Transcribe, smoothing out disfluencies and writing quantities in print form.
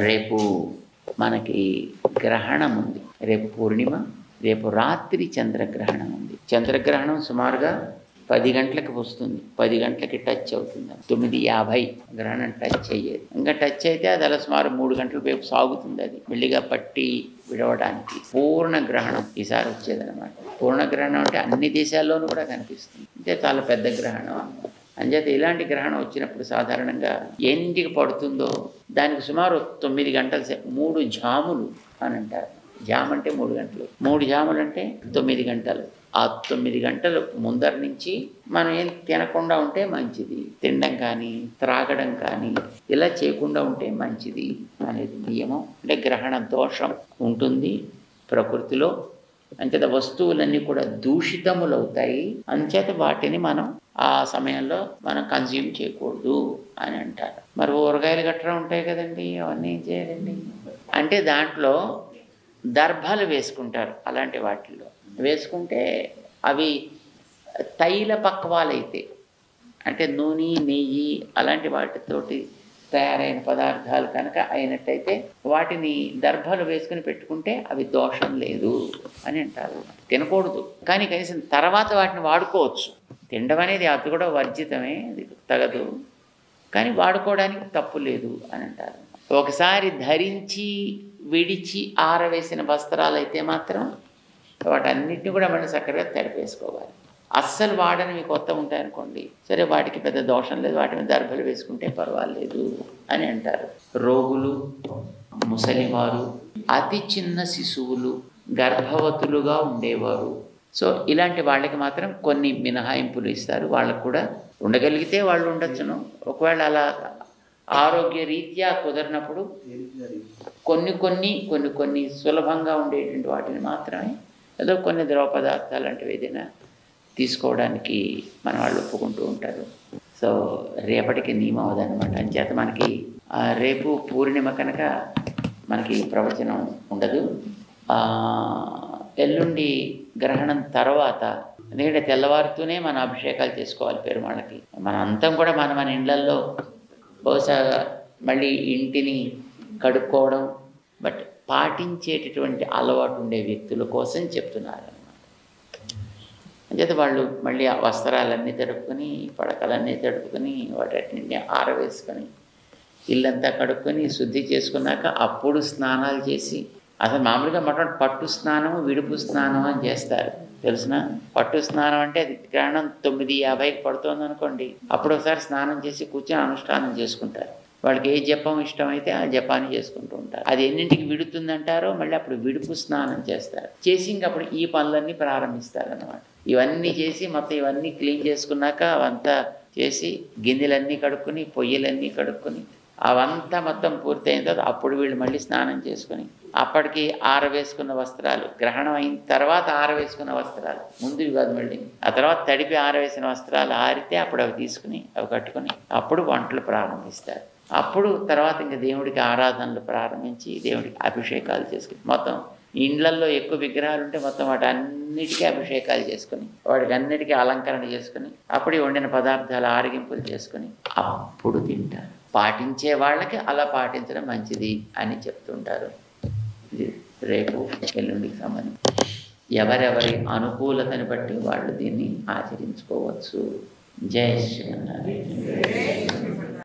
రేపు మనకి గ్రహణం ఉంది. రేపు పూర్ణిమ, రేపు రాత్రి చంద్రగ్రహణం ఉంది. చంద్రగ్రహణం సుమారుగా 10 గంటలకు వస్తుంది, 10 గంటలకి టచ్ అవుతుంది. 9:50 గ్రహణం టచ్ అయ్యేది. ఇంకా టచ్ అయితే అది అలా సుమారు 3 గంటల వైపు సాగుతుంది. అది మెల్లిగా పట్టి విడవడానికి పూర్ణ గ్రహణం ఈసారి వచ్చేదనమాట. పూర్ణగ్రహణం అంటే అన్ని దేశాల్లోనూ కూడా కనిపిస్తుంది. అంటే చాలా పెద్ద గ్రహణం. అంచేత ఇలాంటి గ్రహణం వచ్చినప్పుడు సాధారణంగా ఎన్నింటికి పడుతుందో దానికి సుమారు 9 గంటల సేపు, 3 జాములు అని అంటారు. జామ్ అంటే 3 గంటలు, 3 జాములు అంటే 9 గంటలు. ఆ 9 గంటలు ముందర నుంచి మనం ఏం తినకుండా ఉంటే మంచిది. తినడం కానీ త్రాగడం కానీ ఇలా చేయకుండా ఉంటే మంచిది అనేది నియమం. అంటే గ్రహణ దోషం ఉంటుంది ప్రకృతిలో. అంచేత వస్తువులన్నీ కూడా దూషితములవుతాయి. అంచేత వాటిని మనం ఆ సమయంలో మనం కన్జ్యూమ్ చేయకూడదు అని అంటారు. మరి ఊరగాయలు గట్రా ఉంటాయి కదండి, అవన్నీ ఏం చేయాలండి అంటే దాంట్లో దర్భలు వేసుకుంటారు. అలాంటి వాటిల్లో వేసుకుంటే అవి తైల పక్వాలైతే, అంటే నూనె నెయ్యి అలాంటి వాటితోటి తయారైన పదార్థాలు కనుక అయినట్టయితే వాటిని దర్భలు వేసుకుని పెట్టుకుంటే అవి దోషం లేదు అని అంటారు. తినకూడదు కానీ కనీసం తర్వాత వాటిని వాడుకోవచ్చు. తినడం అనేది అది కూడా వర్జితమే, అది తగదు, కానీ వాడుకోవడానికి తప్పు లేదు అని అంటారు. ఒకసారి ధరించి విడిచి ఆరవేసిన వస్త్రాలు అయితే మాత్రం వాటన్నిటిని కూడా మనం చక్కగా తడిపేసుకోవాలి. అస్సలు వాడనివి కొత్త ఉంటాయనుకోండి, సరే వాటికి పెద్ద దోషం లేదు, వాటి మీద దర్భలు వేసుకుంటే పర్వాలేదు అని అంటారు. రోగులు, ముసలివారు, అతి చిన్న శిశువులు, గర్భవతులుగా ఉండేవారు, సో ఇలాంటి వాళ్ళకి మాత్రం కొన్ని మినహాయింపులు ఇస్తారు. వాళ్ళకు కూడా ఉండగలిగితే వాళ్ళు ఉండొచ్చును. ఒకవేళ అలా ఆరోగ్య రీత్యా కుదరినప్పుడు కొన్ని సులభంగా ఉండేటువంటి వాటిని మాత్రమే ఏదో కొన్ని ద్రవ పదార్థాలు లాంటివి ఏదైనా తీసుకోవడానికి మన వాళ్ళు ఒప్పుకుంటూ ఉంటారు. సో రేపటికి నియమం అదనమాట. అంచేత మనకి రేపు పూర్ణిమ కనుక మనకి ప్రవచనం ఉండదు. ఎల్లుండి గ్రహణం తర్వాత, ఎందుకంటే తెల్లవారుతూనే మన అభిషేకాలు చేసుకోవాలి పెరుమాళ్ళకి. మన అంతం కూడా మన ఇళ్లల్లో బహుశా మళ్ళీ ఇంటిని కడుక్కోవడం బట్ పాటించేటటువంటి అలవాటు ఉండే వ్యక్తుల కోసం చెప్తున్నారు అన్నమాట. అంచేత వాళ్ళు మళ్ళీ ఆ వస్త్రాలన్నీ తడుపుకొని, పడకలన్నీ తడుపుకొని, వాటిని ఆరవేసుకొని, ఇల్లంతా కడుక్కొని శుద్ధి చేసుకున్నాక అప్పుడు స్నానాలు చేసి, అసలు మామూలుగా మొట్టమొదటి పట్టు స్నానం, విడుపు స్నానం అని చేస్తారు తెలుసునా. పట్టు స్నానం అంటే అది గ్రహణం 9:50కి పడుతుంది అనుకోండి, అప్పుడు ఒకసారి స్నానం చేసి కూర్చొని అనుష్ఠానం చేసుకుంటారు. వాళ్ళకి ఏ జపం ఇష్టమైతే ఆ జపాన్ని చేసుకుంటూ ఉంటారు. అది ఎన్నింటికి విడుతుందంటారో మళ్ళీ అప్పుడు విడుపు స్నానం చేస్తారు. చేసి ఇంకప్పుడు ఈ పనులన్నీ ప్రారంభిస్తారన్నమాట. ఇవన్నీ చేసి మొత్తం ఇవన్నీ క్లీన్ చేసుకున్నాక అవంతా చేసి గిన్నెలన్నీ కడుక్కొని, పొయ్యిలన్నీ కడుక్కొని, అవంతా మొత్తం పూర్తయిన తర్వాత అప్పుడు వీళ్ళు మళ్ళీ స్నానం చేసుకొని, అప్పటికి ఆరవేసుకున్న వస్త్రాలు, గ్రహణం అయిన తర్వాత ఆరవేసుకున్న వస్త్రాలు, ముందు కాదు మళ్ళీ ఆ తర్వాత తడిపి ఆరవేసిన వస్త్రాలు ఆరితే అప్పుడు అవి తీసుకుని అవి కట్టుకొని అప్పుడు వంటలు ప్రారంభిస్తారు. అప్పుడు తర్వాత ఇంకా దేవుడికి ఆరాధనలు ప్రారంభించి దేవుడికి అభిషేకాలు చేసుకుని, మొత్తం ఇండ్లల్లో ఎక్కువ విగ్రహాలు ఉంటే మొత్తం వాటి అన్నిటికీ అభిషేకాలు చేసుకుని, వాటికి అన్నిటికీ అలంకరణ చేసుకుని, అప్పుడు వండిన పదార్థాలు ఆరగింపులు చేసుకుని అప్పుడు తింటారు. పాటించే వాళ్ళకి అలా పాటించడం మంచిది అని చెప్తుంటారు. ఇది రేపు ఎల్లుండికి సంబంధించి ఎవరెవరి అనుకూలతని బట్టి వాళ్ళు దీన్ని ఆచరించుకోవచ్చు. జై శ్రీనారాయణ.